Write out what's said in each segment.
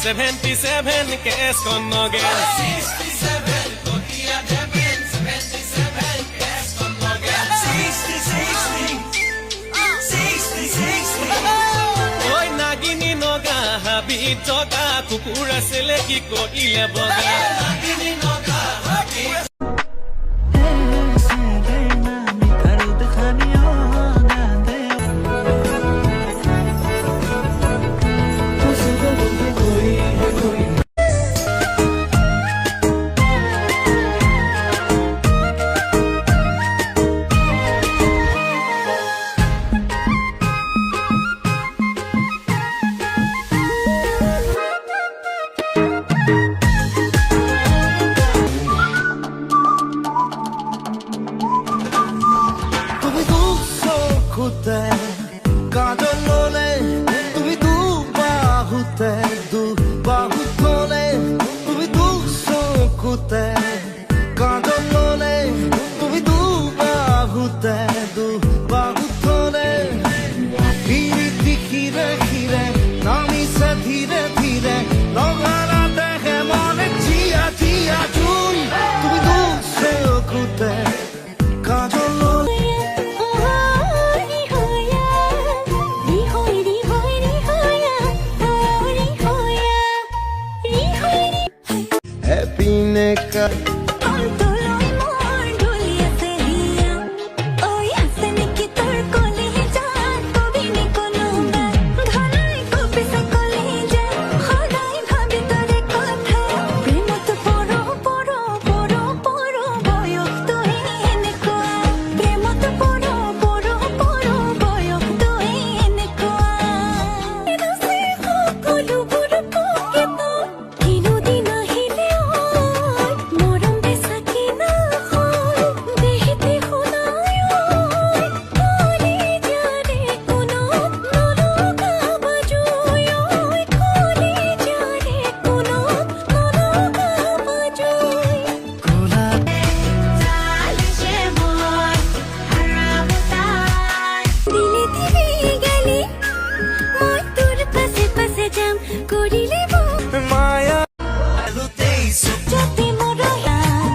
77 cash কনগেল 67 Kotia Devin 77 Yes Conogel 60 ঐ নাগিনী নগা হাবি টকা কুকুৰ আছিলে কি কৰিলে বগা Nagini Noga Happy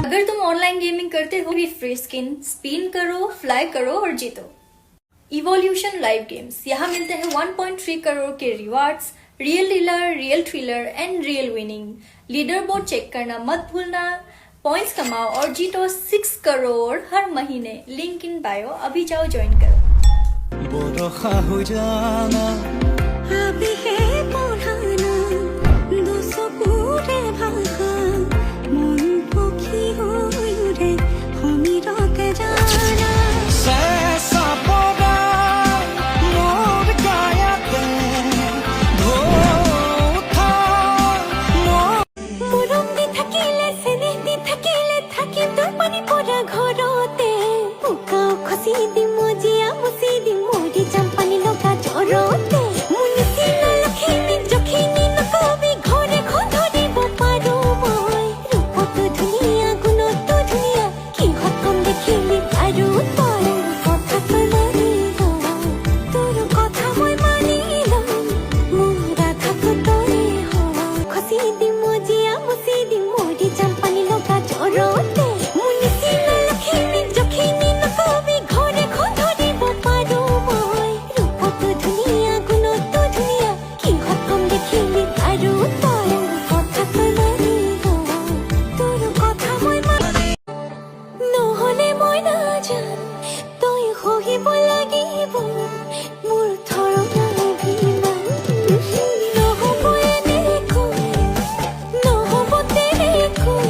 अगर तुम ऑनलाइन गेमिंग करते हो भी फ्री स्पिन करो, फ्लाई करो और जीतो। इवोल्यूशन लाइव गेम्स, यहाँ मिलते हैं 1.3 करोड़ के rewards, real dealer, real thriller and real winning. Leaderboard check करना मत भूलना, पॉइंट्स कमाओ और जीतो 6 करोड़ हर महीने। लिंक इन बायो, अभी जाओ ज्वाइन करो। अभी है पुराना 200 पूरे भागा मन पखी हो रे हमी रक जाना Sesa Boga Mor Gayate Dhota मुरम दी थकीले सेने दी थकीले थकी तो पानी पोरा घरोते उकाओ खसी दी मोजिया मुसी दी मोरी चंपानी लोका जोरोते मुनिसी न लखीनी जखीनी न कभी घरे खोधरी बोपारो मोय रूप तो दुनिया गुनो तो दुनिया की हकम देखिली पारू तोर कथा तो मानिलो तोर कथा मोय मानिलो मोरा थाको तोरे हो खसी दी मोजिया मुसी दी मोरी चंपानी लोका जोरोते मुनिसी न लखीनी जखीनी न कभी घरे खोधरी बोपारो मोय रूप तो दुनिया गुनो तो दुनिया की हकम देखिली पारू तोर कथा तो मानिलो तोर कथा मोय নহলে মই নাজান তই হহিব লাগিব মোৰ ধৰণৰ অভিমান নহ'ব এনেকৈ নহ'ব তেনেকৈ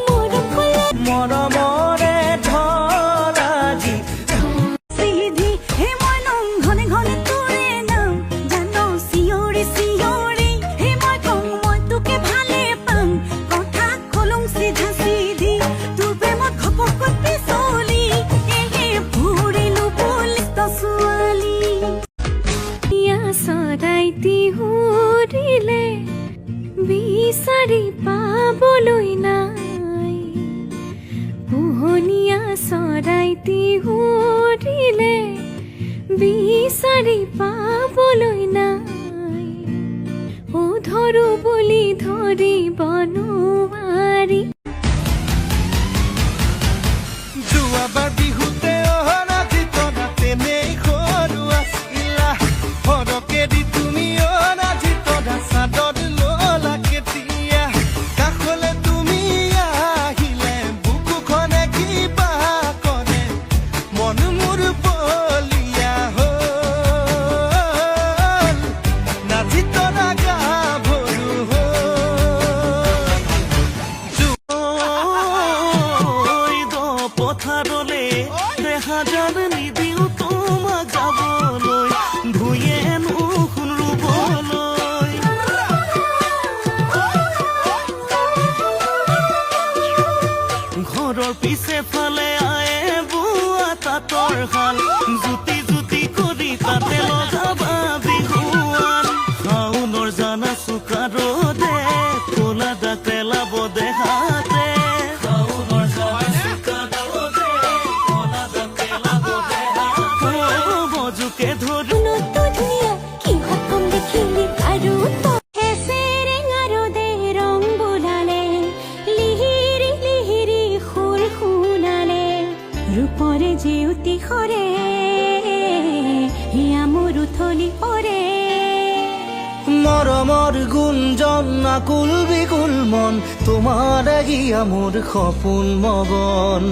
মৰম কলা মৰমৰে ধৰাজি সিধি হে মই নং ঘনে ঘনে তোৰে নাম জানো চিঞৰি চিঞৰি হে মই কওঁ মই তোকে ভালে পাম কথা কলং চিধা চিধি তোৰ প্ৰেমত ঘপকত পিছলি এহে ফুৰিলো পুলিচ ছোৱালী ইয়া চৰাইটি হুৰিলে বিচাৰি পাবলৈ নাই পোহনীয়া চৰাইটি হুৰিলে বিচাৰি পাবলৈ নাই ও ধৰো বুলি ধৰিব নোৱাৰি যোৱাবাৰ বিহুতে অহৰা জিতনা তেনেই সৰু আছিলা সৰকে দি তুমি অহৰা জিতনা চাদত ললা কেতিয়া কাষলে তুমি আহিলে বুকুখনে কিবা কৰে মন মোৰ বলিয়া হ'ল নাজিতনা গা ভৰু হ'ল পথাৰলে হাজাৰ নিদিও তোমাক যাবলৈ ভূঞে নুশুন ৰুবলৈ ঘৰৰ পিছে ফালে আয়ে বোৱা তাঁতৰ শাল জুতি জুতি কৰি তাতে লগাবা বিহুৱান শাওনৰ জানা চোকা ৰ'দে ক'লা দাগ পেলাব দেহাতে বজুকে ধৰি মনতো ধুনীয়া কিহত কম দেখিলি আৰু হেচেৰেঙাৰো দে ৰং বোলালে লিহিৰি লিহিৰি সুৰ শুনালে ৰূপৰে জেউতি সৰে হিয়া মোৰ উথলি পৰে মৰমৰ গুঞ্জন আকুল বিকুল মন তোমাৰ গিয়া মোৰ সপোন মগন